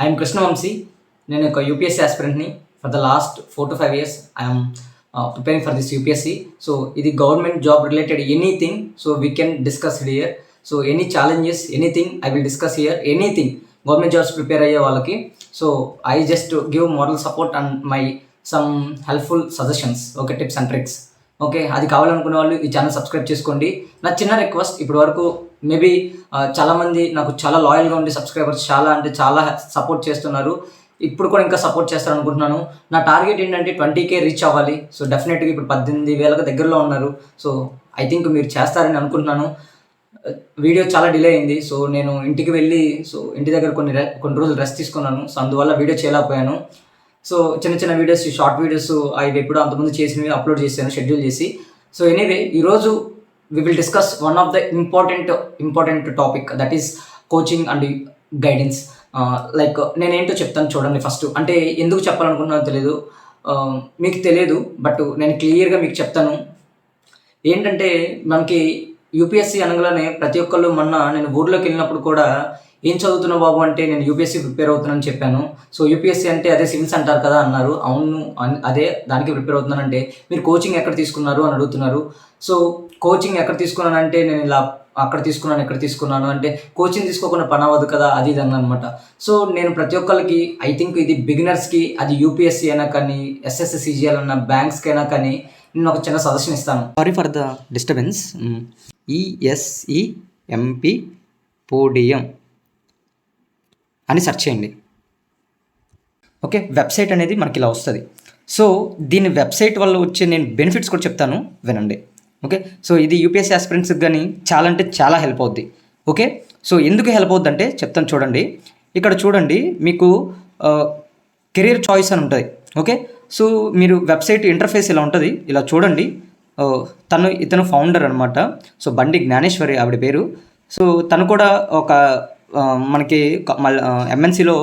I'm Krishnavamsi. నేను ఒక UPSC ఆస్పిరెంట్ని. For the last 4 to 5 years I'm preparing for this UPSC. So ఇది government job related anything, so we can discuss here. So any challenges, anything I will discuss here. Anything government jobs prepare అయ్యే వాళ్ళకి. So I just give moral support and my some helpful suggestions, okay, tips and tricks. Okay, అది కావాలనుకునే వాళ్ళు ఈ channel subscribe చేసుకోండి. నా చిన్న request, ఇప్పటి వరకు మేబీ చాలామంది నాకు చాలా లాయల్గా ఉండి సబ్స్క్రైబర్స్ చాలా సపోర్ట్ చేస్తున్నారు. ఇప్పుడు కూడా ఇంకా సపోర్ట్ చేస్తారనుకుంటున్నాను. నా టార్గెట్ ఏంటంటే 20K రీచ్ అవ్వాలి. సో డెఫినెట్గా ఇప్పుడు 18,000 దగ్గరలో ఉన్నారు. సో ఐ థింక్ మీరు చేస్తారని అనుకుంటున్నాను. వీడియో చాలా డిలే అయింది. సో నేను ఇంటికి వెళ్ళి ఇంటి దగ్గర కొన్ని రోజులు రెస్ట్ తీసుకున్నాను. సో అందువల్ల వీడియో చేయలేకపోయాను. సో చిన్న వీడియోస్, షార్ట్ వీడియోస్ అవి ఎప్పుడో అంతకుముందు చేసినవి అప్లోడ్ చేశాను షెడ్యూల్ చేసి. సో ఎనీవే, ఈరోజు we will discuss one of the important topic, that is coaching and guidance. Like నేనేంటో చెప్తాను చూడండి. ఫస్ట్ అంటే ఎందుకు చెప్పాలనుకుంటున్నానో తెలియదు, మీకు తెలియదు, బట్ నేను క్లియర్గా మీకు చెప్తాను. ఏంటంటే మనకి యూపీఎస్సీ అనగానే ప్రతి ఒక్కళ్ళు, నేను ఊర్లోకి వెళ్ళినప్పుడు కూడా ఏం చదువుతున్నావు బాబు అంటే నేను యూపీఎస్సీ ప్రిపేర్ అవుతున్నానని చెప్పాను. సో యూపీఎస్సీ అంటే అదే సివిల్స్ అంటారు కదా అన్నారు. అవును, అదే దానికి ప్రిపేర్ అవుతున్నానంటే మీరు కోచింగ్ ఎక్కడ తీసుకున్నారు అని అడుగుతున్నారు. సో కోచింగ్ ఎక్కడ తీసుకున్నానంటే నేను ఇలా అక్కడ తీసుకున్నాను, ఎక్కడ తీసుకున్నాను అంటే కోచింగ్ తీసుకోకుండా పని అవ్వదు కదా, అది ఇది అన్నమాట. సో నేను ప్రతి ఒక్కరికి, ఐ థింక్ ఇది బిగినర్స్కి, అది యూపీఎస్సీ అయినా కానీ, ఎస్ఎస్సి సిజిఎల్ అన్న బ్యాంక్స్కి అయినా కానీ నేను ఒక చిన్న సజెషన్ ఇస్తాను. Sorry for the disturbance. ESEMP podium అని సెర్చ్ చేయండి. ఓకే, వెబ్సైట్ అనేది మనకి ఇలా వస్తుంది. సో దీని వెబ్సైట్ వల్ల వచ్చే నేను బెనిఫిట్స్ కూడా చెప్తాను, వినండి. ఓకే, సో ఇది యూపీఎస్సీ ఆస్పిరెంట్స్కి కానీ చాలా హెల్ప్ అవుద్ది. ఓకే, సో ఎందుకు హెల్ప్ అవుద్ది అంటే చెప్తాను చూడండి. ఇక్కడ చూడండి, మీకు కెరీర్ చాయిస్ అని ఉంటుంది. ఓకే, సో మీరు వెబ్సైట్ ఇంటర్ఫేస్ ఇలా ఉంటుంది. ఇలా చూడండి. ఇతను ఫౌండర్ అనమాట. సో బండి జ్ఞానేశ్వరి ఆవిడ పేరు. సో తను కూడా ఒక మనకి ఎంఎన్సీలో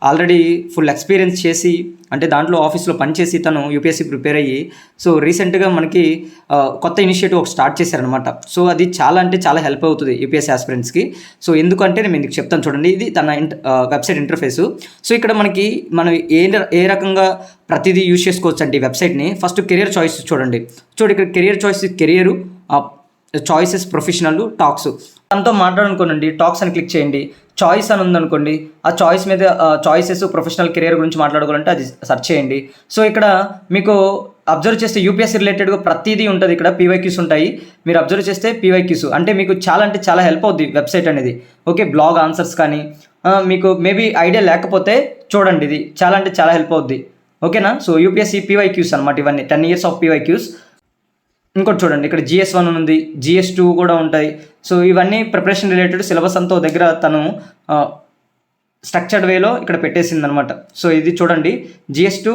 ఆల్రెడీ ఫుల్ ఎక్స్పీరియన్స్ చేసి, అంటే దాంట్లో ఆఫీస్లో పనిచేసి తను యూపీఎస్సీ ప్రిపేర్ అయ్యి, సో రీసెంట్గా మనకి కొత్త ఇనిషియేటివ్ ఒక స్టార్ట్ చేశారనమాట. సో అది చాలా హెల్ప్ అవుతుంది యూపీఎస్సీ ఆస్పిరెంట్స్కి. సో ఎందుకంటే నేను మీకు చెప్తాను చూడండి. ఇది తన వెబ్సైట్ ఇంటర్ఫేసు. సో ఇక్కడ మనం ఏ రకంగా ప్రతిదీ యూజ్ చేసుకోవచ్చు అంటే ఈ వెబ్సైట్ని. ఫస్ట్ కెరియర్ చాయిస్ చూడండి. ఇక్కడ career choice, career, choices, professional, talks. తనతో మాట్లాడాలనుకోండి, టాక్స్ అని క్లిక్ చేయండి. చాయిస్ అని ఉందనుకోండి, ఆ చాయిస్ మీద చాయిసెస్, ప్రొఫెషనల్ కెరియర్ గురించి మాట్లాడుకోవాలంటే అది సెర్చ్ చేయండి. సో ఇక్కడ మీకు అబ్జర్వ్ చేస్తే యూపీఎస్సీ రిలేటెడ్గా ప్రతిదీ ఉంటుంది. ఇక్కడ PYQs ఉంటాయి. మీరు అబ్జర్వ్ చేస్తే PYQs అంటే మీకు చాలా హెల్ప్ అవుద్ది వెబ్సైట్ అనేది. ఓకే, బ్లాగ్ ఆన్సర్స్ కానీ మీకు మేబీ ఐడియా లేకపోతే చూడండి, ఇది చాలా హెల్ప్ అవుద్ది. ఓకేనా. సో యూపీఎస్సీ PYQs అనమాట ఇవన్నీ, 10 years ఆఫ్ PYQs. ఇంకోటి చూడండి, ఇక్కడ GS1 ఉంది, GS2 కూడా ఉంటాయి. సో ఇవన్నీ ప్రిపరేషన్ రిలేటెడ్ సిలబస్ అంతా దగ్గర తను స్ట్రక్చర్డ్ వేలో ఇక్కడ పెట్టేసింది అనమాట. సో ఇది చూడండి, GS2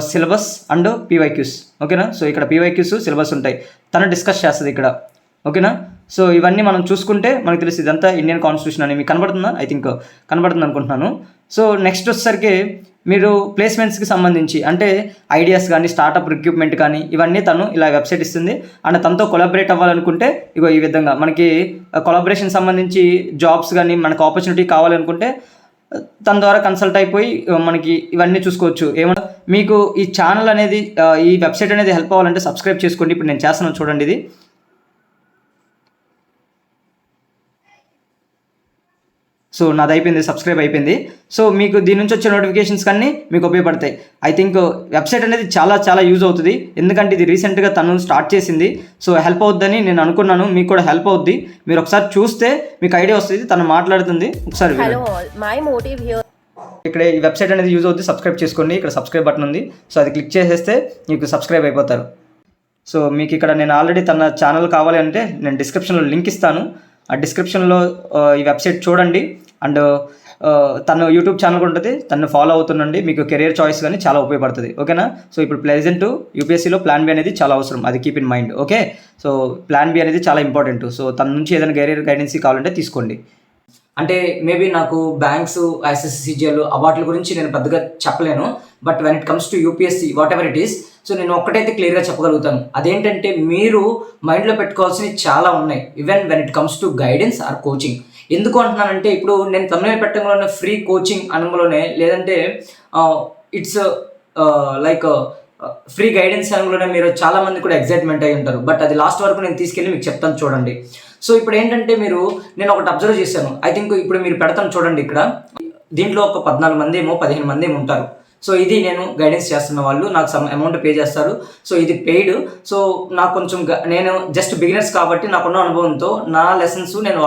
సిలబస్ అండ్ PYQs. ఓకేనా. సో ఇక్కడ PYQs, సిలబస్ ఉంటాయి, తను డిస్కస్ చేస్తుంది ఇక్కడ. ఓకేనా. సో ఇవన్నీ మనం చూసుకుంటే మనకు తెలుసు ఇదంతా ఇండియన్ కాన్స్టిట్యూషన్ అని. మీకు కనబడుతుందా? ఐ థింక్ కనబడుతుంది అనుకుంటున్నాను. సో నెక్స్ట్ వచ్చేసరికి మీరు ప్లేస్మెంట్స్కి సంబంధించి అంటే ఐడియాస్ కానీ, స్టార్టప్ రిక్రూట్మెంట్ కానీ ఇవన్నీ తను ఇలా వెబ్సైట్ ఇస్తుంది. అండ్ తనతో కొలాబరేట్ అవ్వాలనుకుంటే ఇగో ఈ విధంగా మనకి కొలాబరేషన్ సంబంధించి జాబ్స్ కానీ మనకు ఆపర్చునిటీ కావాలనుకుంటే తన ద్వారా కన్సల్ట్ అయిపోయి మనకి ఇవన్నీ చూసుకోవచ్చు. ఏమన్నా మీకు ఈ ఛానల్ అనేది, ఈ వెబ్సైట్ అనేది హెల్ప్ అవ్వాలంటే సబ్స్క్రైబ్ చేసుకోండి. ఇప్పుడు నేను చేస్తున్నాను చూడండి. ఇది సో నాది అయిపోయింది, సబ్స్క్రైబ్ అయిపోయింది. సో మీకు దీని నుంచి వచ్చే నోటిఫికేషన్స్ కానీ మీకు ఉపయోగపడతాయి. ఐ థింక్ వెబ్సైట్ అనేది చాలా యూజ్ అవుతుంది. ఎందుకంటే ఇది రీసెంట్గా తను స్టార్ట్ చేసింది. సో హెల్ప్ అవుద్దని నేను అనుకున్నాను. మీకు కూడా హెల్ప్ అవుద్ది. మీరు ఒకసారి చూస్తే మీకు ఐడియా వస్తుంది. తను మాట్లాడుతుంది ఒకసారి. ఇక్కడ ఈ వెబ్సైట్ అనేది యూజ్ అవుతుంది. సబ్స్క్రైబ్ చేసుకోండి. ఇక్కడ సబ్స్క్రైబ్ బటన్ ఉంది. సో అది క్లిక్ చేసేస్తే మీకు సబ్స్క్రైబ్ అయిపోతారు. సో మీకు ఇక్కడ నేను ఆల్రెడీ తన ఛానల్ కావాలి అంటే నేను డిస్క్రిప్షన్లో లింక్ ఇస్తాను. ఆ డిస్క్రిప్షన్లో ఈ వెబ్సైట్ చూడండి. అండ్ తను యూట్యూబ్ ఛానల్ కూడా ఉంటుంది, తను ఫాలో అవుతుండండి. మీకు కెరియర్ చాయిస్ కానీ చాలా ఉపయోగపడుతుంది. ఓకేనా. సో ఇప్పుడు ప్రెజెంట్ యూపీఎస్సీలో ప్లాన్ బి అనేది చాలా అవసరం, అది keep in mind. Okay, so plan B అనేది చాలా ఇంపార్టెంట్. సో తన నుంచి ఏదైనా కెరియర్ గైడెన్స్ కావాలంటే తీసుకోండి. అంటే మేబీ నాకు బ్యాంక్స్, ఎస్ఎస్సి సిజిఎల్ వాటి గురించి నేను పెద్దగా చెప్పలేను. But when it comes to UPSC what ever it is, so నేను ఒక్కటైతే క్లియర్గా చెప్పగలుగుతాను. అదేంటంటే మీరు మైండ్లో పెట్టుకోవాల్సినవి చాలా ఉన్నాయి. Even when it comes to guidance or coaching, ఎందుకు అంటున్నానంటే ఇప్పుడు నేను తమిళ పెట్టడంలోనే ఫ్రీ కోచింగ్ అనడంలోనే లేదంటే ఇట్స్ లైక్ ఫ్రీ గైడెన్స్ అనడంలోనే మీరు చాలామంది కూడా ఎగ్జైట్మెంట్ అయి ఉంటారు. బట్ అది లాస్ట్ వరకు నేను తీసుకెళ్ళి మీకు చెప్తాను చూడండి. సో ఇప్పుడు ఏంటంటే నేను ఒకటి అబ్జర్వ్ చేశాను. ఐ థింక్ ఇప్పుడు మీరు పెడతాను చూడండి. ఇక్కడ దీంట్లో ఒక 14 మంది ఏమో 15 మంది ఏమో ఉంటారు. సో ఇది నేను గైడెన్స్ చేస్తున్న వాళ్ళు నాకు సమ్ అమౌంట్ పే చేస్తారు. సో ఇది పెయిడ్. సో నాకు కొంచెం నేను జస్ట్ బిగినర్స్ కాబట్టి నాకున్న అనుభవంతో నా లెసన్స్ నేను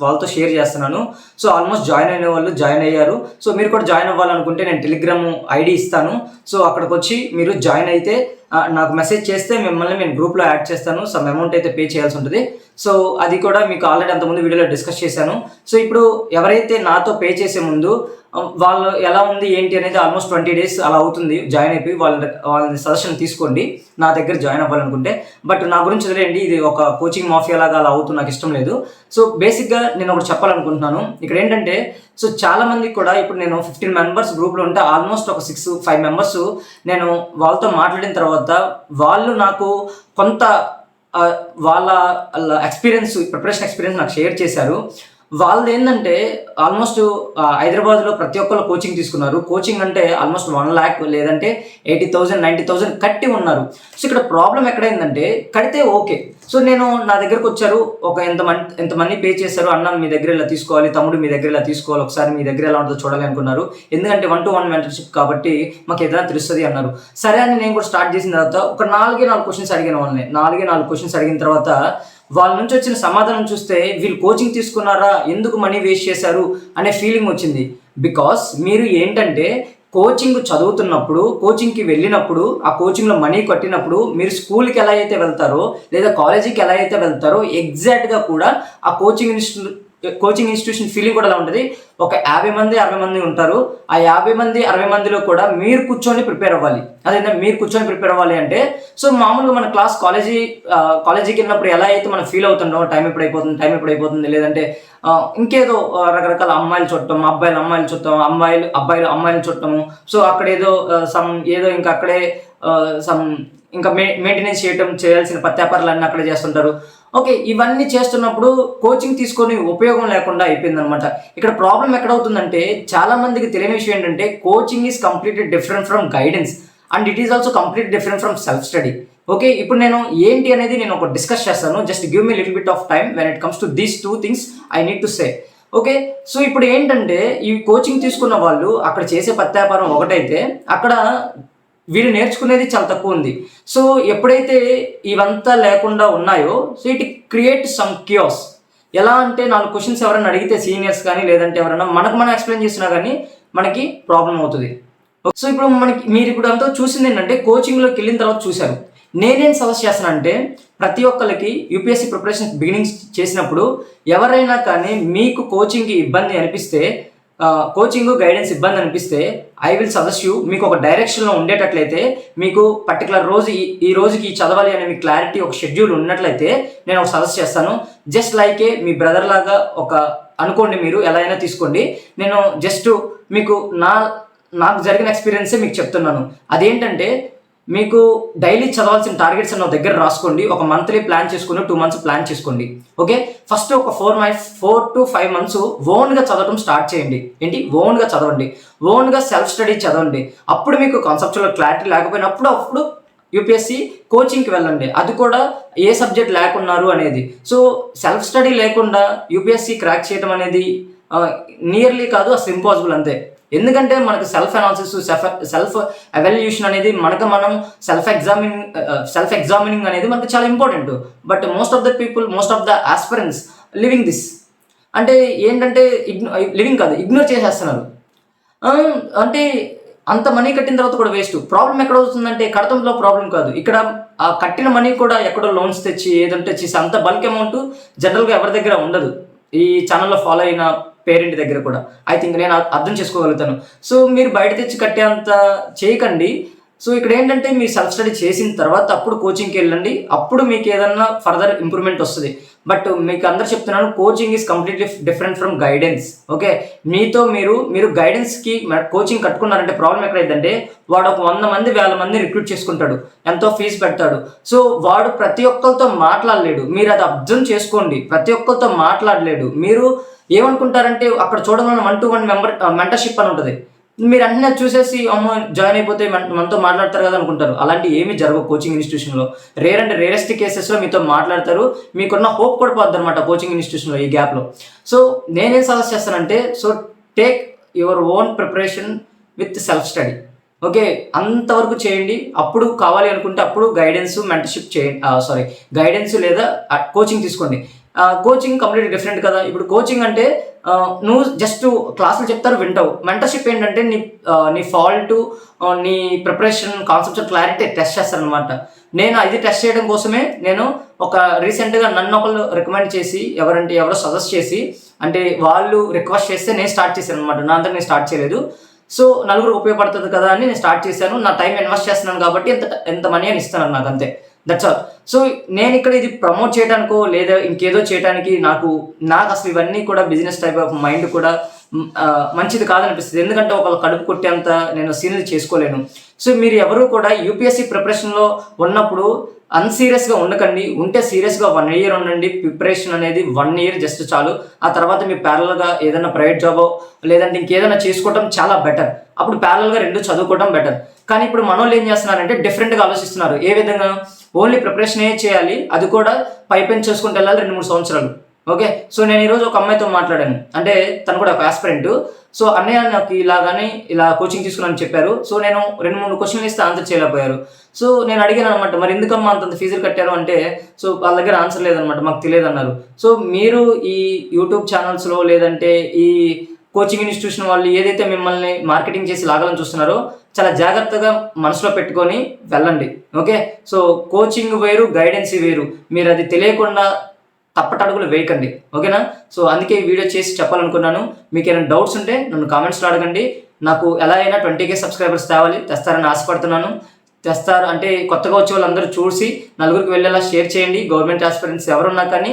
వాళ్ళతో షేర్ చేస్తున్నాను. సో ఆల్మోస్ట్ జాయిన్ అయిన వాళ్ళు జాయిన్ అయ్యారు. సో మీరు కూడా జాయిన్ అవ్వాలనుకుంటే నేను టెలిగ్రామ్ ఐడి ఇస్తాను. సో అక్కడికి వచ్చి మీరు జాయిన్ అయితే నాకు మెసేజ్ చేస్తే మిమ్మల్ని నేను గ్రూప్లో యాడ్ చేస్తాను. సమ్ అమౌంట్ అయితే పే చేయాల్సి ఉంటుంది. సో అది కూడా మీకు ఆల్రెడీ అంతకుముందు వీడియోలో డిస్కస్ చేశాను. సో ఇప్పుడు ఎవరైతే నాతో పే చేసే ముందు వాళ్ళు ఎలా ఉంది ఏంటి అనేది ఆల్మోస్ట్ 20 days అలా అవుతుంది జాయిన్ అయిపోయి వాళ్ళని సజెషన్ తీసుకోండి నా దగ్గర జాయిన్ అవ్వాలనుకుంటే. బట్ నా గురించి వదిలేయండి, ఇది ఒక కోచింగ్ మాఫియా లాగా అలా అవుతుంది, నాకు ఇష్టం లేదు. సో బేసిక్గా నేను ఒకటి చెప్పాలనుకుంటున్నాను. ఇక్కడ ఏంటంటే సో చాలామంది కూడా ఇప్పుడు నేను 15 members గ్రూప్లో ఉంటే ఆల్మోస్ట్ ఒక 5 members నేను వాళ్ళతో మాట్లాడిన తర్వాత వాళ్ళు నాకు కొంత వాళ్ళ ఎక్స్పీరియన్స్ ప్రిపరేషన్ ఎక్స్పీరియన్స్ నాకు షేర్ చేశారు. వాళ్ళు ఏంటంటే ఆల్మోస్ట్ హైదరాబాద్లో ప్రతి ఒక్కరు కోచింగ్ తీసుకున్నారు. కోచింగ్ అంటే ఆల్మోస్ట్ 1 lakh లేదంటే 80,000 90,000 కట్టి ఉన్నారు. సో ఇక్కడ ప్రాబ్లం ఎక్కడైందంటే కడితే ఓకే. సో నా దగ్గరకు వచ్చారు, ఒక ఎంతమంది పే చేశారు, అన్న మీ దగ్గర ఇలా తీసుకోవాలి, తమ్ముడు మీ దగ్గర ఇలా తీసుకోవాలి, ఒకసారి మీ దగ్గర ఎలా ఉంటుందో చూడాలి అనుకున్నారు. ఎందుకంటే 1-to-1 మెంటర్షిప్ కాబట్టి మాకు ఏదైనా తెలుస్తుంది అన్నారు. సరే అని నేను కూడా స్టార్ట్ చేసిన తర్వాత ఒక 4 క్వశ్చన్స్ అడిగిన వాళ్ళని 4 క్వశ్చన్స్ అడిగిన తర్వాత వాళ్ళ నుంచి వచ్చిన సమాధానం చూస్తే వీళ్ళు కోచింగ్ తీసుకున్నారా, ఎందుకు మనీ వేస్ట్ చేశారు అనే ఫీలింగ్ వచ్చింది. బికాస్ మీరు ఏంటంటే కోచింగ్ చదువుతున్నప్పుడు, కోచింగ్కి వెళ్ళినప్పుడు, ఆ కోచింగ్లో మనీ కట్టినప్పుడు మీరు స్కూల్కి ఎలా అయితే వెళ్తారో లేదా కాలేజీకి ఎలా అయితే వెళ్తారో ఎగ్జాక్ట్గా కూడా ఆ కోచింగ్ ఇన్స్టిట్యూషన్ ఫీలింగ్ కూడా ఎలా ఉంటుంది. ఒక 50 మంది 60 మంది ఉంటారు. ఆ 50 మంది 60 మందిలో కూడా మీరు కూర్చొని ప్రిపేర్ అవ్వాలి. అదేంటే మీరు కూర్చొని ప్రిపేర్ అవ్వాలి అంటే సో మామూలుగా మన కాలేజీకి వెళ్ళినప్పుడు ఎలా అయితే మనం ఫీల్ అవుతుండో టైం ఎప్పుడైపోతుంది లేదంటే ఇంకేదో రకరకాల అమ్మాయిలు చుట్టం, అమ్మాయిలు చుట్టం, అబ్బాయిలు అమ్మాయిలు చుట్టము. సో అక్కడ ఏదో ఇంకా అక్కడే ఇంకా మెయింటెనెన్స్ చేయాల్సిన పత్యాపారాలన్నీ అక్కడే చేస్తుంటారు. ఓకే, ఇవన్నీ చేస్తున్నప్పుడు కోచింగ్ తీసుకొని ఉపయోగం లేకుండా అయిపోయిందనమాట. ఇక్కడ ప్రాబ్లం ఎక్కడవుతుందంటే చాలా మందికి తెలియని విషయం ఏంటంటే coaching is completely different from guidance and it is also complete different from self study. Okay, ఇప్పుడు నేను ఏంటి అనేది నేను ఒక డిస్కస్ చేస్తాను. Just give me little bit of time when it comes to these 2 things I need to say. Okay, so ఇప్పుడు ఏంటంటే ఈ కోచింగ్ తీసుకున్న వాళ్ళు అక్కడ చేసే పత్యాపారం ఒకటైతే అక్కడ వీళ్ళు నేర్చుకునేది చాలా తక్కువ ఉంది. సో ఎప్పుడైతే ఇవంతా లేకుండా ఉన్నాయో so it create some cues. ఎలా అంటే 4 క్వశ్చన్స్ ఎవరైనా అడిగితే సీనియర్స్ కానీ లేదంటే ఎవరైనా మనం ఎక్స్ప్లెయిన్ చేసినా కానీ మనకి ప్రాబ్లం అవుతుంది. సో ఇప్పుడు మీరు ఇప్పుడు అంతా చూసింది ఏంటంటే కోచింగ్లోకి వెళ్ళిన తర్వాత చూశారు. నేనేం సజెస్ట్ చేస్తానంటే ప్రతి ఒక్కరికి యూపీఎస్సీ ప్రిపరేషన్ బిగినింగ్స్ చేసినప్పుడు ఎవరైనా కానీ మీకు కోచింగ్కి ఇబ్బంది అనిపిస్తే, కోచింగ్ గైడెన్స్ ఇబ్బంది అనిపిస్తే ఐ విల్ సజెస్ట్ యూ. మీకు ఒక డైరెక్షన్లో ఉండేటట్లయితే, మీకు పర్టికులర్ రోజు ఈ రోజుకి చదవాలి అనే మీ క్లారిటీ ఒక షెడ్యూల్ ఉన్నట్లయితే నేను ఒక సజెస్ట్ చేస్తాను. జస్ట్ లైక్ మీ బ్రదర్ లాగా ఒక అనుకోండి, మీరు ఎలా అయినా తీసుకోండి. నేను జస్ట్ మీకు నాకు జరిగిన ఎక్స్పీరియన్సే మీకు చెప్తున్నాను. అదేంటంటే మీకు డైలీ చదవాల్సిన టార్గెట్స్ అన్న దగ్గర రాసుకోండి. ఒక మంత్లీ ప్లాన్ చేసుకుని 2 months ప్లాన్ చేసుకోండి. ఓకే, ఫస్ట్ ఒక 4 to 5 months ఓన్గా చదవడం స్టార్ట్ చేయండి. ఓన్గా చదవండి, ఓన్గా సెల్ఫ్ స్టడీ చదవండి. అప్పుడు మీకు కాన్సెప్చువల్ క్లారిటీ లేకపోయినప్పుడు అప్పుడు యూపీఎస్సీ కోచింగ్కి వెళ్ళండి. అది కూడా ఏ సబ్జెక్ట్ లేకున్నారు అనేది. సో సెల్ఫ్ స్టడీ లేకుండా యూపీఎస్సీ క్రాక్ చేయడం అనేది నియర్లీ కాదు, అసలు ఇంపాసిబుల్ అంతే. ఎందుకంటే మనకు సెల్ఫ్ అనాలిసిస్, సెల్ఫ్ ఎవాల్యుయేషన్ అనేది మనం సెల్ఫ్ ఎగ్జామినింగ్ అనేది మనకు చాలా important. But most of the aspirants living this అంటే ఏంటంటే లివింగ్ కాదు, ఇగ్నోర్ చేసేస్తున్నారు. అంటే అంత మనీ కట్టిన తర్వాత కూడా వేస్ట్. ప్రాబ్లం ఎక్కడ అవుతుందంటే కడతంలో ప్రాబ్లం కాదు, ఇక్కడ ఆ కట్టిన మనీ కూడా ఎక్కడో లోన్స్ తెచ్చి ఏదంటే చేసి అంత బల్క్ అమౌంట్ జనరల్గా ఎవరి దగ్గర ఉండదు. ఈ ఛానల్లో ఫాలో అయిన పేరెంట్ దగ్గర కూడా ఐ థింక్ నేను అర్థం చేసుకోగలుగుతాను. సో మీరు బయట తెచ్చి కట్టేంత చేయకండి. సో ఇక్కడ ఏంటంటే మీరు సెల్ఫ్ స్టడీ చేసిన తర్వాత అప్పుడు కోచింగ్కి వెళ్ళండి. అప్పుడు మీకు ఏదన్నా ఫర్దర్ ఇంప్రూవ్మెంట్ వస్తుంది. బట్ మీకు అందరు చెప్తున్నాను, coaching is completely different from guidance. Okay, మీరు గైడెన్స్కి కోచింగ్ కట్టుకున్నారంటే ప్రాబ్లం ఎక్కడైందంటే వాడు ఒక 100 మంది 1000 మంది రిక్రూట్ చేసుకుంటాడు, ఎంతో ఫీజు పెడతాడు. సో వాడు ప్రతి ఒక్కరితో మాట్లాడలేడు. మీరు అది అర్థం చేసుకోండి, ప్రతి ఒక్కరితో మాట్లాడలేడు. మీరు ఏమనుకుంటారంటే అక్కడ చూడమని 1-to-1 మెంటర్షిప్ అని ఉంటుంది. మీరు అన్నీ చూసేసి అమ్మో జాయిన్ అయిపోతే మనతో మాట్లాడతారు కదా అనుకుంటారు. అలాంటి ఏమీ జరగవు కోచింగ్ ఇన్స్టిట్యూషన్లో. రేర్ అండ్ రేరెస్ట్ కేసెస్లో మీతో మాట్లాడతారు. మీకున్న హోప్ కూడా పోద్ది అనమాట కోచింగ్ ఇన్స్టిట్యూషన్లో ఈ గ్యాప్లో. సో నేనేం సజెస్ట్ చేస్తానంటే, so take your own preparation with self study. Okay, అంతవరకు చేయండి. అప్పుడు కావాలి అనుకుంటే అప్పుడు గైడెన్స్ మెంటర్షిప్ చేయండి, గైడెన్స్ లేదా కోచింగ్ తీసుకోండి. కోచింగ్ కంప్లీట్ డిఫరెంట్ కదా. ఇప్పుడు కోచింగ్ అంటే నువ్వు జస్ట్ క్లాసులు చెప్తారు, వింటావు. మెంటర్షిప్ ఏంటంటే నీ ఫాల్ట్, నీ ప్రిపరేషన్, కాన్సెప్చువల్ క్లారిటీ టెస్ట్ చేస్తారనమాట. నేను ఇది టెస్ట్ చేయడం కోసమే నేను రీసెంట్గా నన్ను ఒకళ్ళు రికమెండ్ చేసి, ఎవరో సజెస్ట్ చేసి, అంటే వాళ్ళు రిక్వెస్ట్ చేస్తే నేను స్టార్ట్ చేశాను అనమాట. నా అంతా నేను స్టార్ట్ చేయలేదు. సో నలుగురు ఉపయోగపడుతుంది కదా అని నేను స్టార్ట్ చేశాను. నా టైం ఇన్వెస్ట్ చేస్తున్నాను కాబట్టి ఎంత మనీ అని ఇస్తాను నాకు, అంతే. That's all. సో నేను ఇక్కడ ఇది ప్రమోట్ చేయడానికో లేదా ఇంకేదో చేయడానికి నాకు అసలు ఇవన్నీ కూడా బిజినెస్ టైప్ ఆఫ్ మైండ్ కూడా మంచిది కాదనిపిస్తుంది. ఎందుకంటే ఒకళ్ళు కడుపు కొట్టేంత నేను సీనియర్ చేసుకోలేను. సో మీరు ఎవరు కూడా యూపీఎస్సీ ప్రిపరేషన్లో ఉన్నప్పుడు అన్సీరియస్గా ఉండకండి. ఉంటే సీరియస్గా 1 year ఉండండి. ప్రిపరేషన్ అనేది 1 year జస్ట్ చాలు. ఆ తర్వాత మీరు ప్యారల్గా ఏదైనా ప్రైవేట్ జాబో లేదంటే ఇంకేదైనా చేసుకోవడం చాలా బెటర్. అప్పుడు ప్యారల్గా 2 చదువుకోవడం బెటర్. కానీ ఇప్పుడు మనోళ్ళు ఏం చేస్తున్నారంటే డిఫరెంట్గా ఆలోచిస్తున్నారు. ఏ విధంగా? ఓన్లీ ప్రిపరేషనే చేయాలి, అది కూడా పైపెన్ చేసుకుంటూ వెళ్ళాలి 2-3 సంవత్సరాలు. ఓకే, సో నేను ఈరోజు ఒక అమ్మాయితో మాట్లాడాను. అంటే తను కూడా ఒక ఆస్పిరెంట్. సో అన్నయ్య నాకు ఇలా కోచింగ్ తీసుకున్నాను చెప్పారు. సో నేను 2-3 క్వశ్చన్లు ఇస్తే ఆన్సర్ చేయలేకపోయారు. సో నేను అడిగాను అనమాట, మరి ఎందుకమ్మా అంతంత ఫీజులు కట్టారు అంటే, సో వాళ్ళ దగ్గర ఆన్సర్ లేదనమాట, మాకు తెలియదు అన్నారు. సో మీరు ఈ యూట్యూబ్ ఛానల్స్లో లేదంటే ఈ కోచింగ్ ఇన్స్టిట్యూషన్ వాళ్ళు ఏదైతే మిమ్మల్ని మార్కెటింగ్ చేసి లాగాలని చూస్తున్నారో చాలా జాగ్రత్తగా మనసులో పెట్టుకొని వెళ్ళండి. ఓకే, సో కోచింగ్ వేరు, గైడెన్స్ వేరు. మీరు అది తెలియకుండా తప్పటడుగులు వేయకండి. ఓకేనా? సో అందుకే ఈ వీడియో చేసి చెప్పాలనుకున్నాను. మీకు ఏమైనా డౌట్స్ ఉంటే నన్ను కామెంట్స్లో అడగండి. నాకు ఎలా అయినా 20K సబ్స్క్రైబర్స్ తెస్తారని ఆశపడుతున్నాను. తెస్తారు అంటే కొత్తగా వచ్చే వాళ్ళందరూ చూసి నలుగురికి వెళ్ళేలా షేర్ చేయండి. గవర్నమెంట్ ఆస్పిరెంట్స్ ఎవరున్నా కానీ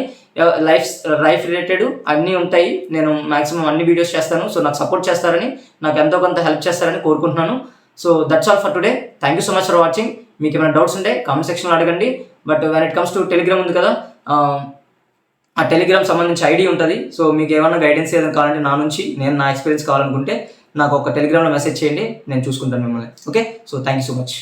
లైఫ్ రిలేటెడ్ అన్నీ ఉంటాయి. నేను మ్యాక్సిమం అన్ని వీడియోస్ చేస్తాను. సో నాకు సపోర్ట్ చేస్తారని, నాకు ఎంతో కొంత హెల్ప్ చేస్తారని కోరుకుంటున్నాను. So that's all for today. Thank you so much for watching. మీకు ఏమైనా డౌట్స్ ఉంటే కామెంట్ సెక్షన్లో అడగండి. But when it comes to Telegram ఉంది కదా, ఆ టెలిగ్రామ్ సంబంధించి ఐడి ఉంటుంది. సో మీకు ఏమైనా గైడెన్స్ ఏదైనా కావాలంటే నా ఎక్స్పీరియన్స్ కావాలనుకుంటే నాకు ఒక టెలిగ్రామ్లో మెసేజ్ చేయండి, నేను చూసుకుంటాను మిమ్మల్ని. Okay, so thank you so much.